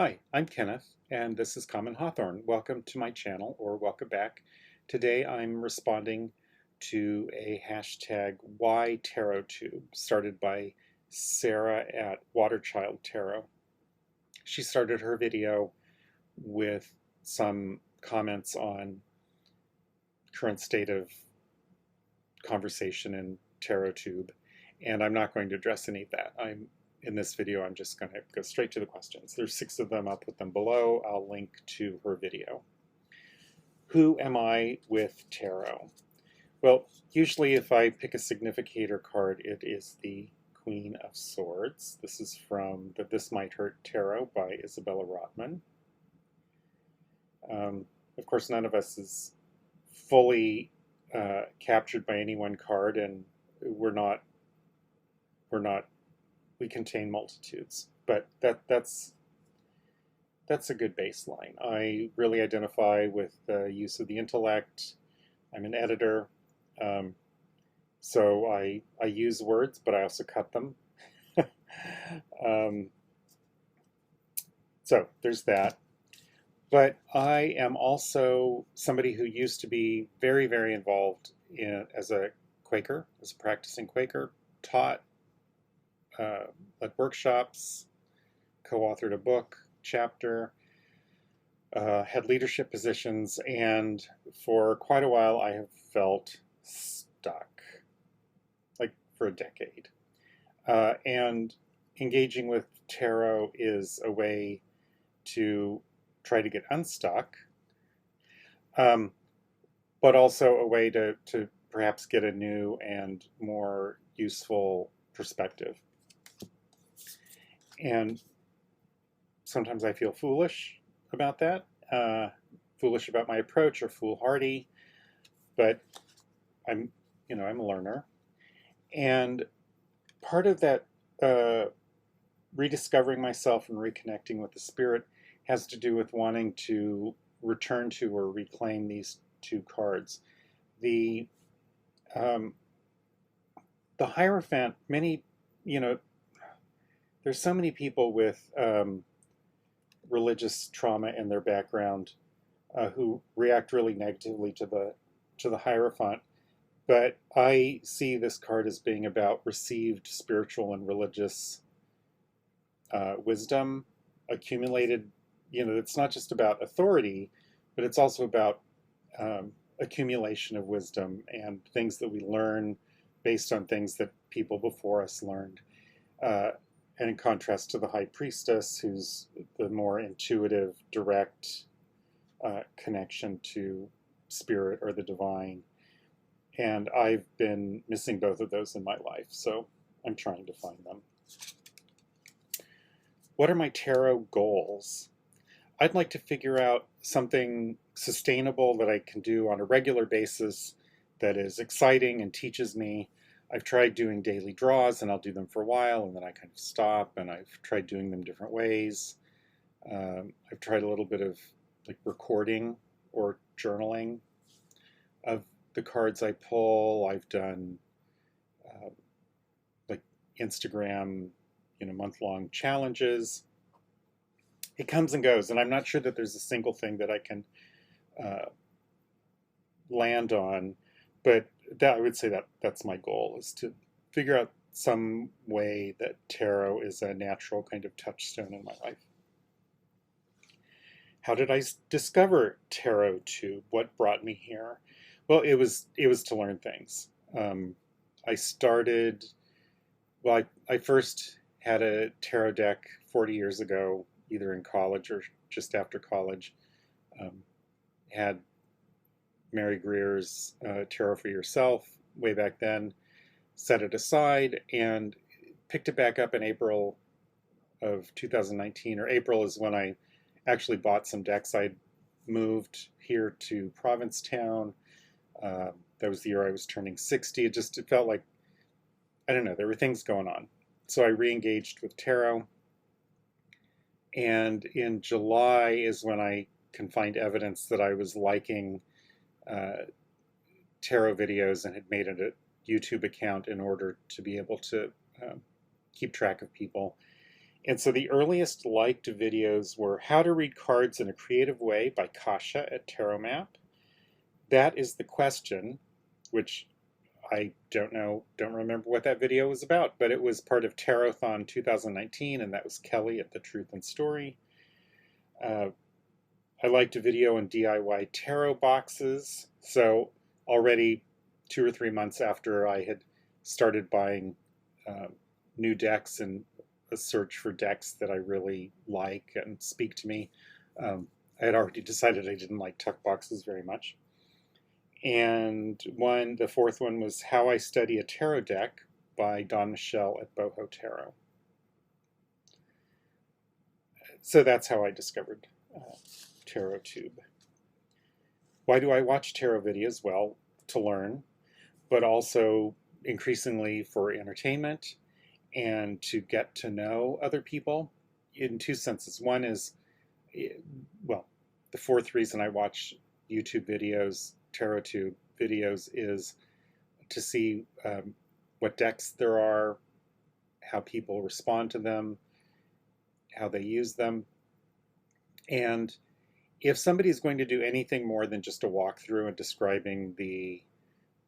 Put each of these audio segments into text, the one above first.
Hi, I'm Kenneth, and this is Common Hawthorne. Welcome to my channel, or welcome back. Today I'm responding to a hashtag #WhyTarotTube started by Sarah at Waterchild Tarot. She started her video with some comments on current state of conversation in TarotTube, and I'm not going to address any of that. In this video, I'm just going to go straight to the questions. There's 6 of them. I'll put them below. I'll link to her video. Who am I with tarot? Well, usually if I pick a significator card, it is the Queen of Swords. This is from the This Might Hurt Tarot by Isabella Rotman. Of course, none of us is fully captured by any one card, and we contain multitudes, but that's a good baseline. I really identify with the use of the intellect. I'm an editor, so I use words, but I also cut them. So there's that. But I am also somebody who used to be very, very involved as a Quaker, as a practicing Quaker, taught at workshops, co-authored a book, chapter, had leadership positions, and for quite a while I have felt stuck, like for a decade. And engaging with tarot is a way to try to get unstuck, but also a way to perhaps get a new and more useful perspective. And sometimes I feel foolish about that, foolish about my approach, or foolhardy, but I'm a learner. And part of that rediscovering myself and reconnecting with the spirit has to do with wanting to return to or reclaim these 2 cards. The Hierophant, there's so many people with religious trauma in their background who react really negatively to the Hierophant, but I see this card as being about received spiritual and religious wisdom accumulated. It's not just about authority, but it's also about accumulation of wisdom and things that we learn based on things that people before us learned. And in contrast to the High Priestess, who's the more intuitive, direct connection to spirit or the divine. And I've been missing both of those in my life, so I'm trying to find them. What are my tarot goals? I'd like to figure out something sustainable that I can do on a regular basis that is exciting and teaches me. I've tried doing daily draws, and I'll do them for a while, and then I kind of stop, and I've tried doing them different ways. I've tried a little bit of like recording or journaling of the cards I pull. I've done like Instagram, month-long challenges. It comes and goes, and I'm not sure that there's a single thing that I can land on, but I would say that's my goal, is to figure out some way that tarot is a natural kind of touchstone in my life. How did I discover TarotTube? What brought me here? Well, it was to learn things. I started, well, I first had a tarot deck 40 years ago, either in college or just after college. Had Mary Greer's Tarot for Yourself way back then, set it aside, and picked it back up in April of 2019, or April is when I actually bought some decks. I'd moved here to Provincetown. That was the year I was turning 60. It felt like, I don't know, there were things going on. So I re-engaged with tarot, and in July is when I can find evidence that I was liking tarot videos and had made a YouTube account in order to be able to keep track of people. And so the earliest liked videos were How to Read Cards in a Creative Way by Kasha at Tarot Map. That is the question, which I don't remember what that video was about, but it was part of Tarothon 2019, and that was Kelly at The Truth and Story. I liked a video on DIY tarot boxes. So already 2 or 3 months after I had started buying new decks and a search for decks that I really like and speak to me, I had already decided I didn't like tuck boxes very much. And the fourth one was How I Study a Tarot Deck by Don Michelle at Boho Tarot. So that's how I discovered TarotTube. Why do I watch tarot videos? Well, to learn, but also increasingly for entertainment and to get to know other people in two senses. One is, well, the fourth reason I watch YouTube videos, TarotTube videos, is to see what decks there are, how people respond to them, how they use them. And if somebody's going to do anything more than just a walkthrough and describing the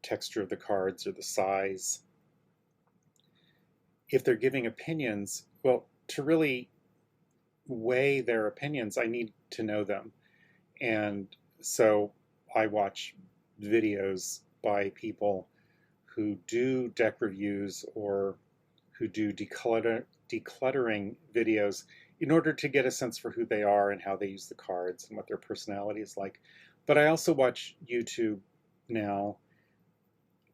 texture of the cards or the size, if they're giving opinions, well, to really weigh their opinions, I need to know them. And so I watch videos by people who do deck reviews or who do decluttering videos in order to get a sense for who they are and how they use the cards and what their personality is like. But I also watch YouTube now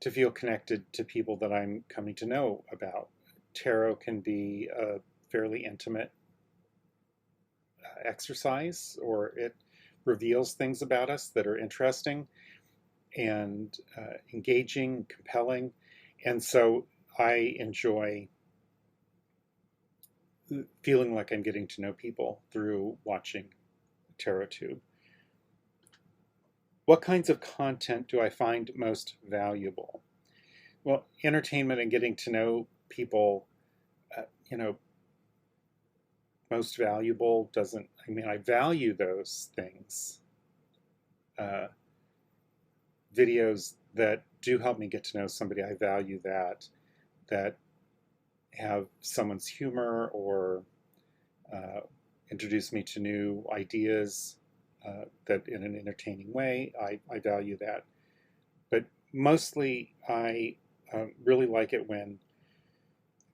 to feel connected to people that I'm coming to know about. Tarot can be a fairly intimate exercise, or it reveals things about us that are interesting and engaging, compelling. And so I enjoy feeling like I'm getting to know people through watching TarotTube. What kinds of content do I find most valuable? Well, entertainment and getting to know people, most valuable doesn't, I mean, I value those things. Videos that do help me get to know somebody, I value that have someone's humor or introduce me to new ideas that in an entertaining way, I value that. But mostly I really like it when,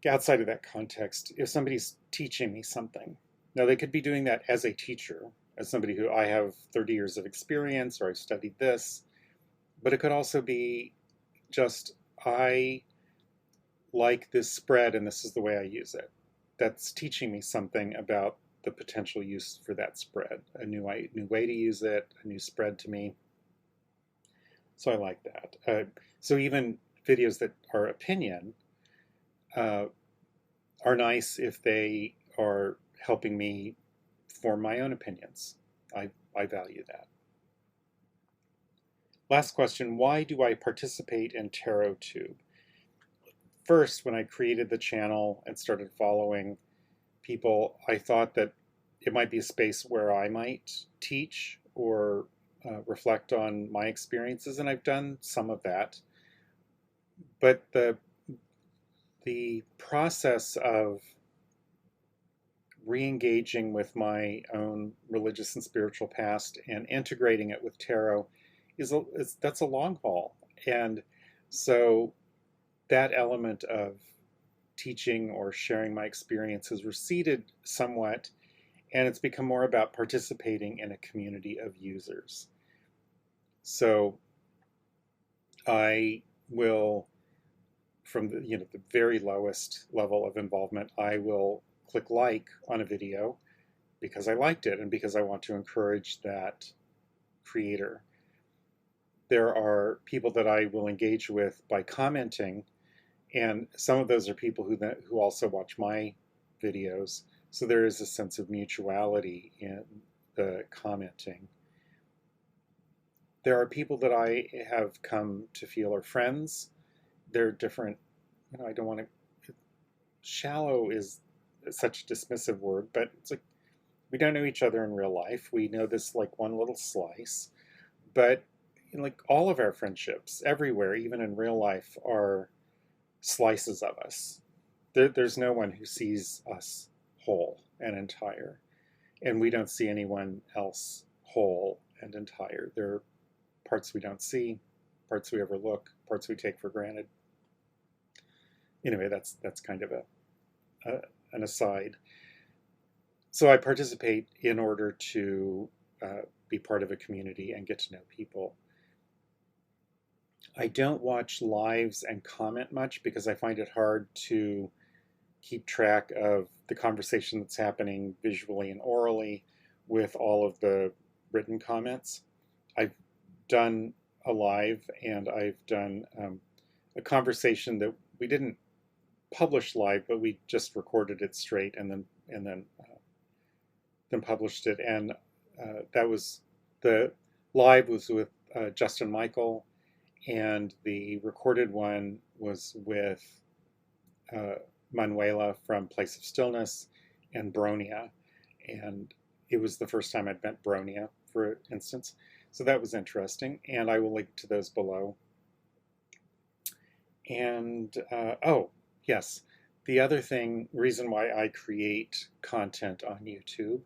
outside of that context, if somebody's teaching me something. Now, they could be doing that as a teacher, as somebody who I have 30 years of experience or I've studied this, but it could also be just, I like this spread and this is the way I use it. That's teaching me something about the potential use for that spread, a new way to use it, a new spread to me. So I like that. So even videos that are opinion are nice if they are helping me form my own opinions. I value that. Last question, why do I participate in TarotTube? First, when I created the channel and started following people, I thought that it might be a space where I might teach or reflect on my experiences, and I've done some of that. But the process of re-engaging with my own religious and spiritual past and integrating it with tarot that's a long haul. And so that element of teaching or sharing my experience has receded somewhat, and it's become more about participating in a community of users. So I will, from the very lowest level of involvement, I will click like on a video because I liked it and because I want to encourage that creator. There are people that I will engage with by commenting, and some of those are people who also watch my videos. So there is a sense of mutuality in the commenting. There are people that I have come to feel are friends. They're different. I don't want to. Shallow is such a dismissive word, but it's like we don't know each other in real life. We know this like one little slice, but like all of our friendships everywhere, even in real life, are slices of us. There's no one who sees us whole and entire, and we don't see anyone else whole and entire. There are parts we don't see, parts we overlook, parts we take for granted. Anyway, that's kind of an aside. So I participate in order to be part of a community and get to know people. I don't watch lives and comment much because I find it hard to keep track of the conversation that's happening visually and orally with all of the written comments. I've done a live and I've done a conversation that we didn't publish live, but we just recorded it straight and then published it. And that was the live was with Justin Michael, and the recorded one was with Manuela from Place of Stillness and Bronia. And it was the first time I'd met Bronia, for instance. So that was interesting, and I will link to those below. And oh, yes, the other reason why I create content on YouTube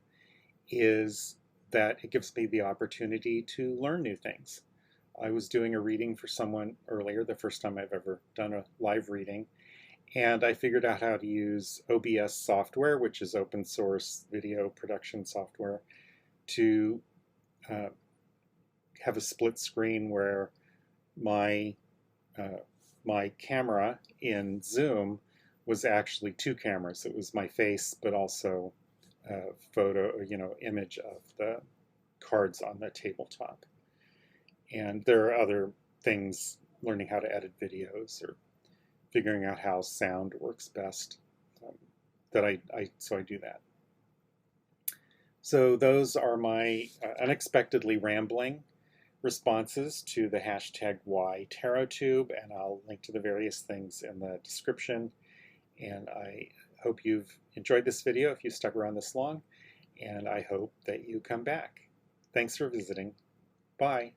is that it gives me the opportunity to learn new things. I was doing a reading for someone earlier, the first time I've ever done a live reading, and I figured out how to use OBS software, which is open source video production software, to have a split screen where my camera in Zoom was actually two cameras. It was my face, but also a photo, image of the cards on the tabletop. And there are other things, learning how to edit videos or figuring out how sound works best, so I do that. So those are my unexpectedly rambling responses to the hashtag #WhyTarotTube, and I'll link to the various things in the description. And I hope you've enjoyed this video if you stuck around this long, and I hope that you come back. Thanks for visiting. Bye.